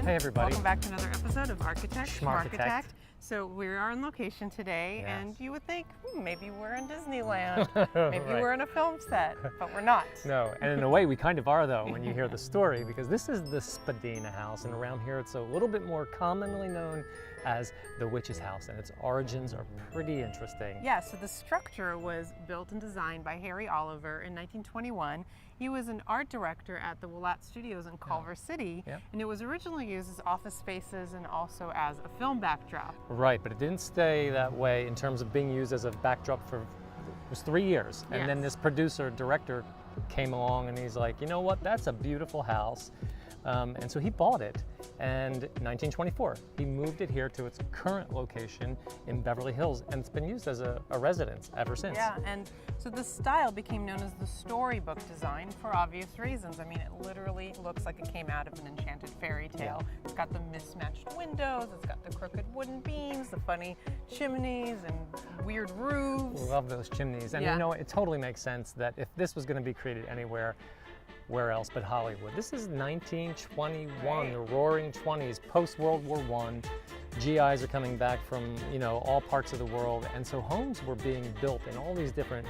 Hey everybody. Welcome back to another episode of ARCHITECT SCHMARKETECT. So we are on location today, Yes. and you would think, maybe we're in Disneyland, maybe Right. we're in a film set, but we're not. No, and in a way we kind of are though when you hear the story, because this is the Spadina house, and around here it's a little bit more commonly known as the witch's house, and its origins are pretty interesting. Yeah, so the structure was built and designed by Harry Oliver in 1921. He was an art director at the Willat Studios in Culver City, and it was originally used as office spaces and also as a film backdrop. Right, but it didn't stay that way in terms of being used as a backdrop for, it was 3 years. And then this producer, director came along and he's like, you know what, that's a beautiful house. And so he bought it, and in 1924, he moved it here to its current location in Beverly Hills, and it's been used as a residence ever since. Yeah, and so the style became known as the Storybook design for obvious reasons. I mean, it literally looks like it came out of an enchanted fairy tale. Yeah. It's got the mismatched windows, it's got the crooked wooden beams, the funny chimneys and weird roofs. Love those chimneys. And you know, it totally makes sense that if this was going to be created anywhere, where else but Hollywood? This is 1921, the roaring 20s, post-World War I. GIs are coming back from, you know, all parts of the world, and so homes were being built in all these different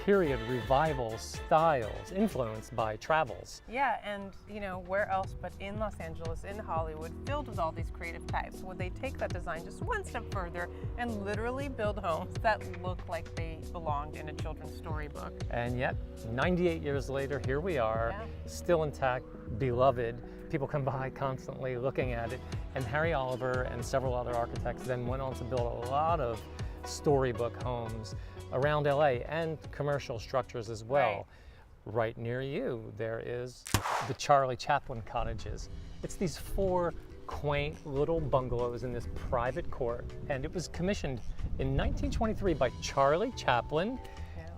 period revival styles influenced by travels. Yeah, and you know, where else but in Los Angeles, in Hollywood, filled with all these creative types, would they take that design just one step further and literally build homes that look like they belonged in a children's storybook? And yet, 98 years later, here we are, still intact, beloved. People come by constantly looking at it, and Harry Oliver and several other architects then went on to build a lot of storybook homes around LA and commercial structures as well. Right near you, there is the Charlie Chaplin cottages. It's these 4 quaint little bungalows in this private court, and it was commissioned in 1923 by Charlie Chaplin.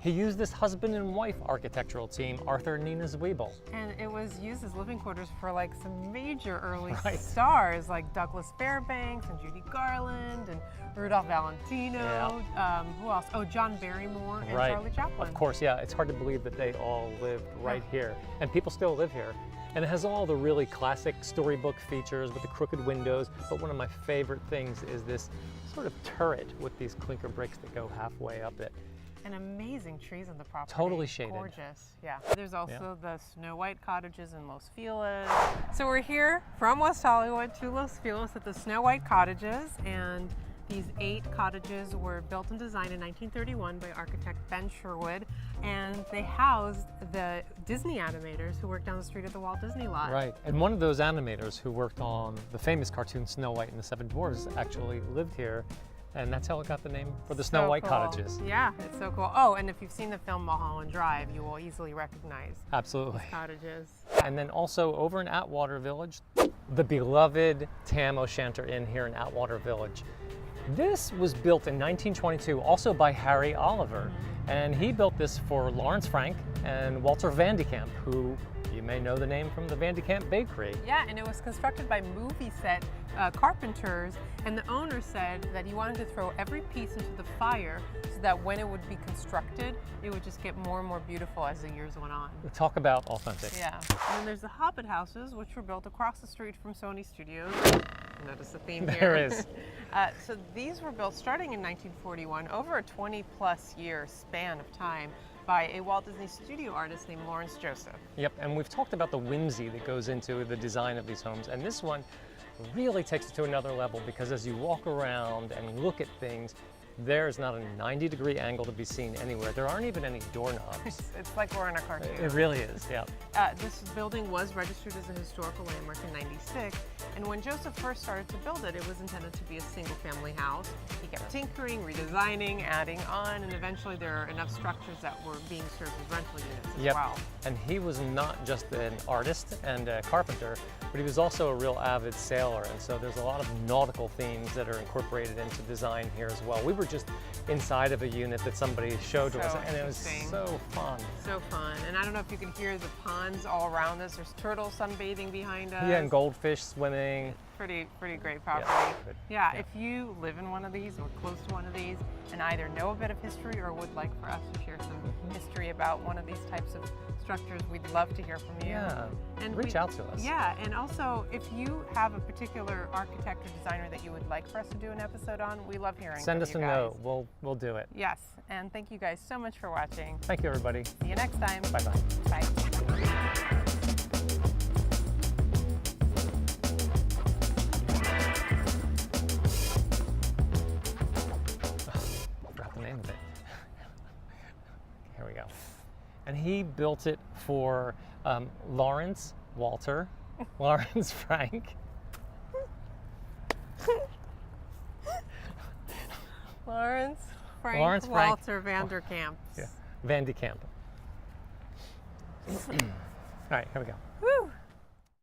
He used this husband and wife architectural team, Arthur and Nina Zwiebel. And it was used as living quarters for like some major early stars like Douglas Fairbanks and Judy Garland and Rudolph Valentino. Who else? Oh, John Barrymore and Charlie Chaplin. Of course, yeah. It's hard to believe that they all lived right here. And people still live here. And it has all the really classic storybook features with the crooked windows. But one of my favorite things is this sort of turret with these clinker bricks that go halfway up it. And amazing trees on the property. Totally shaded. Gorgeous, yeah. There's also the Snow White cottages in Los Feliz. So we're here from West Hollywood to Los Feliz at the Snow White cottages, and these 8 cottages were built and designed in 1931 by architect Ben Sherwood, and they housed the Disney animators who worked down the street at the Walt Disney lot. Right, and one of those animators who worked on the famous cartoon Snow White and the 7 Dwarfs actually lived here. And that's how it got the name for the Snow White cottages. Yeah, it's so cool. Oh, and if you've seen the film Mulholland Drive, you will easily recognize these cottages. And then also over in Atwater Village, the beloved Tam O'Shanter Inn here in Atwater Village. This was built in 1922, also by Harry Oliver. And he built this for Lawrence Frank and Walter Van de Kamp, who you may know the name from the Van de Kamp Bakery. Yeah, and it was constructed by movie set carpenters, and the owner said that he wanted to throw every piece into the fire so that when it would be constructed, it would just get more and more beautiful as the years went on. Talk about authentic. Yeah. And then there's the Hobbit houses, which were built across the street from Sony Studios. Notice the theme here. There is. So these were built starting in 1941, over a 20-plus year span of time, by a Walt Disney Studio artist named Lawrence Joseph. Yep, and we've talked about the whimsy that goes into the design of these homes, and this one really takes it to another level, because as you walk around and look at things, there's not a 90-degree angle to be seen anywhere. There aren't even any doorknobs. It's like we're in a cartoon. It really is, yeah. This building was registered as a historical landmark in '96, and when Joseph first started to build it, it was intended to be a single-family house. He kept tinkering, redesigning, adding on, and eventually there are enough structures that were being served as rental units as well. And he was not just an artist and a carpenter, but he was also a real avid sailor, and so there's a lot of nautical themes that are incorporated into design here as well. We were just inside of a unit that somebody showed to us, and it was so fun. So fun. And I don't know if you can hear the ponds all around us. There's turtles sunbathing behind us. Yeah, and goldfish swimming. Pretty great property. Good. Yeah, if you live in one of these or close to one of these and either know a bit of history or would like for us to share some history about one of these types of structures, we'd love to hear from you. Yeah, and reach out to us. Yeah, and also if you have a particular architect or designer that you would like for us to do an episode on, we love hearing Send from us you a guys. note. We'll do it. Yes, and thank you guys so much for watching. Thank you, everybody. See you next time. Bye-bye. Bye. Forgot the name of it. Here we go. And he built it for Lawrence Walter, Lawrence Frank. Lawrence Frank Walter Vanderkamp. Yeah, Van de Kamp. All right, here we go. Woo!